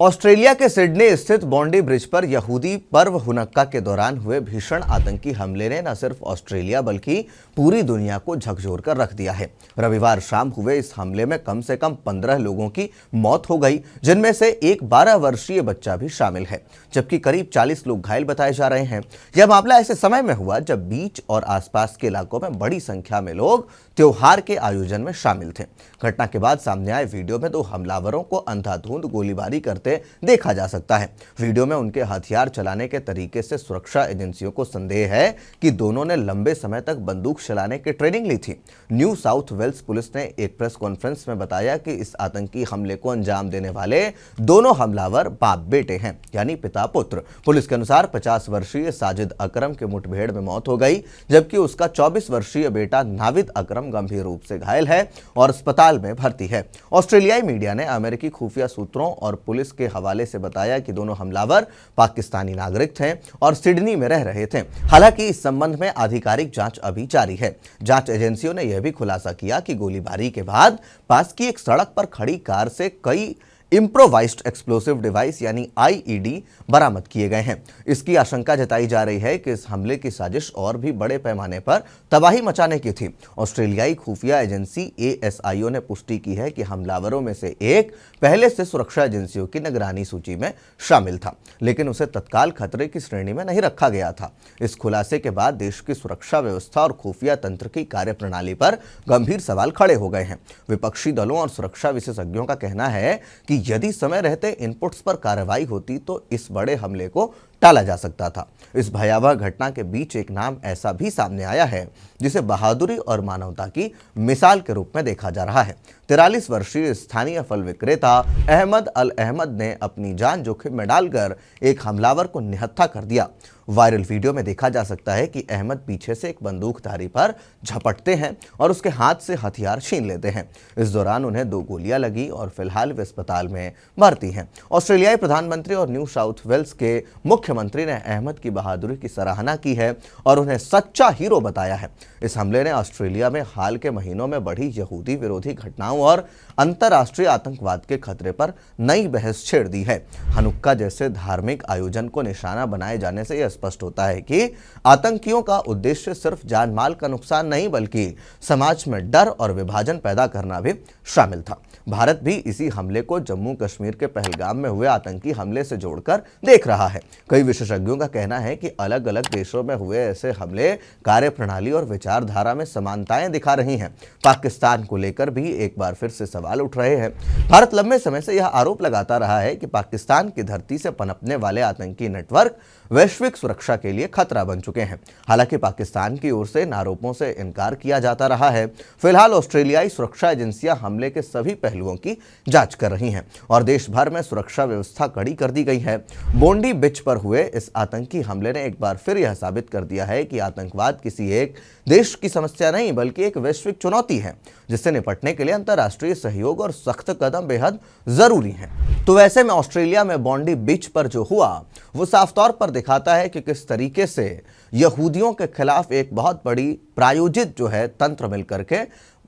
Australia के Sydney स्थित बॉन्डी bridge पर यहूदी पर्व हुनक्का के दौरान हुए भीषण आतंकी हमले ने न सिर्फ ऑस्ट्रेलिया बल्कि पूरी दुनिया को झकझोर कर रख दिया है। रविवार शाम हुए इस हमले में कम से कम 15 लोगों की मौत हो गई, जिनमें से एक 12 वर्षीय बच्चा भी शामिल है, जबकि करीब 40 लोग घायल बताए जा रहे हैं। यह मामला ऐसे समय में हुआ जब बीच और आसपास के इलाकों में बड़ी संख्या में लोग त्योहार के आयोजन में शामिल थे। घटना के बाद सामने आए वीडियो में 2 हमलावरों को अंधाधुंध गोलीबारी करते देखा जा सकता है। वीडियो में उनके हथियार चलाने के तरीके से सुरक्षा एजेंसियों को संदेह है कि दोनों ने लंबे समय तक बंदूक चलाने की ट्रेनिंग ली थी। न्यू साउथ वेल्स पुलिस ने एक प्रेस कॉन्फ्रेंस में बताया कि इस आतंकी हमले को अंजाम देने वाले दोनों हमलावर बाप बेटे हैं, यानी पिता पुत्र। पुलिस के अनुसार 50 वर्षीय साजिद अकरम के मुठभेड़ में मौत हो गई, जबकि उसका 24 वर्षीय बेटा नाविद अकरम गंभीर रूप से घायल है और अस्पताल में भर्ती है। ऑस्ट्रेलियाई मीडिया ने अमेरिकी खुफिया सूत्रों और पुलिस के हवाले से बताया कि दोनों हमलावर पाकिस्तानी नागरिक थे और सिडनी में रह रहे थे। हालांकि इस संबंध में आधिकारिक जांच अभी जारी है। जांच एजेंसियों ने यह भी खुलासा किया कि गोलीबारी के बाद पास की एक सड़क पर खड़ी कार से कई इम्प्रोवाइज्ड एक्सप्लोसिव डिवाइस यानी आईईडी बरामद किए गए हैं। इसकी आशंका जताई जा रही है कि इस हमले की साजिश और भी बड़े पैमाने पर तबाही मचाने की थी। ऑस्ट्रेलियाई खुफिया एजेंसी ASIO ने पुष्टि की है कि हमलावरों में से एक पहले से सुरक्षा एजेंसियों की निगरानी सूची में शामिल था, लेकिन उसे तत्काल खतरे की श्रेणी में नहीं रखा गया था। इस खुलासे के बाद देश की सुरक्षा व्यवस्था और खुफिया तंत्र की कार्यप्रणाली पर गंभीर सवाल खड़े हो गए हैं। विपक्षी दलों और सुरक्षा विशेषज्ञों का कहना है कि यदि समय रहते इनपुट्स पर कार्रवाई होती तो इस बड़े हमले को टाला जा सकता था। इस भयावह घटना के बीच एक नाम ऐसा भी सामने आया है जिसे बहादुरी और मानवता की मिसाल के रूप में देखा जा रहा है। 43 वर्षीय स्थानीय फल विक्रेता अहमद अल अहमद ने अपनी जान जोखिम में डालकर एक हमलावर को निहत्था कर दिया। वायरल वीडियो में देखा जा सकता है कि अहमद पीछे से एक बंदूकधारी पर झपटते हैं और उसके हाथ से हथियार छीन लेते हैं। इस दौरान उन्हें 2 गोलियां लगी और फिलहाल वे अस्पताल में भर्ती हैं। ऑस्ट्रेलियाई प्रधानमंत्री और न्यू साउथ वेल्स के मुख्यमंत्री ने अहमद की बहादुरी की सराहना की है और उन्हें सच्चा हीरो बताया है। इस हमले ने ऑस्ट्रेलिया में हाल के महीनों में बढ़ी यहूदी विरोधी घटनाओं और अंतर्राष्ट्रीय आतंकवाद के खतरे पर नई बहस छेड़ दी है। हनुक्का जैसे धार्मिक आयोजन को निशाना बनाए जाने से यह स्पष्ट होता है कि आतंकियों का उद्देश्य सिर्फ जान माल का नुकसान नहीं बल्कि समाज में डर और विभाजन पैदा करना भी शामिल था। भारत भी इसी हमले को जम्मू कश्मीर के पहलगाम में हुए आतंकी हमले से जोड़कर देख रहा है। कई विशेषज्ञों का कहना है कि अलग अलग देशों में हुए ऐसे हमले कार्यप्रणाली और विचारधारा में समानताएं दिखा रही हैं। पाकिस्तान को लेकर भी एक बार फिर से सवाल उठ रहे हैं। भारत लंबे समय से यह आरोप लगाता रहा है कि पाकिस्तान की धरती से पनपने वाले आतंकी नेटवर्क वैश्विक सुरक्षा के लिए खतरा बन चुके हैं। हालांकि पाकिस्तान की ओर से इन आरोपों से इनकार किया जाता रहा है। फिलहाल ऑस्ट्रेलियाई सुरक्षा एजेंसियां हमले के सभी पहलुओं की जांच कर रही हैं और देश भर में सुरक्षा व्यवस्था कड़ी कर दी गई है। बॉन्डी बीच पर हुए इस आतंकी हमले ने एक बार फिर यह साबित कर दिया है कि आतंकवाद किसी एक देश की समस्या नहीं बल्कि एक वैश्विक चुनौती है, जिससे निपटने के लिए अंतर्राष्ट्रीय सहयोग और सख्त कदम बेहद जरूरी हैं। तो वैसे में ऑस्ट्रेलिया में बॉन्डी बीच पर जो हुआ वो साफ तौर पर दिखाता है कि किस तरीके से यहूदियों के खिलाफ एक बहुत बड़ी प्रायोजित जो है तंत्र मिलकर के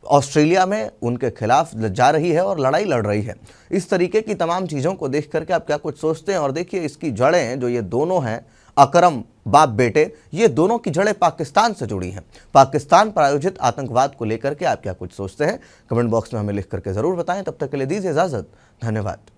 ऑस्ट्रेलिया में उनके खिलाफ जा रही है और लड़ाई लड़ रही है। इस तरीके की तमाम चीज़ों को देख करके आप क्या कुछ सोचते हैं? और देखिए इसकी जड़ें जो ये दोनों हैं, अकरम बाप बेटे, ये दोनों की जड़ें पाकिस्तान से जुड़ी हैं। पाकिस्तान प्रायोजित आतंकवाद को लेकर के आप क्या कुछ सोचते हैं? कमेंट बॉक्स में हमें लिख करके ज़रूर बताएं। तब तक के लिए दीजिए इजाज़त। धन्यवाद।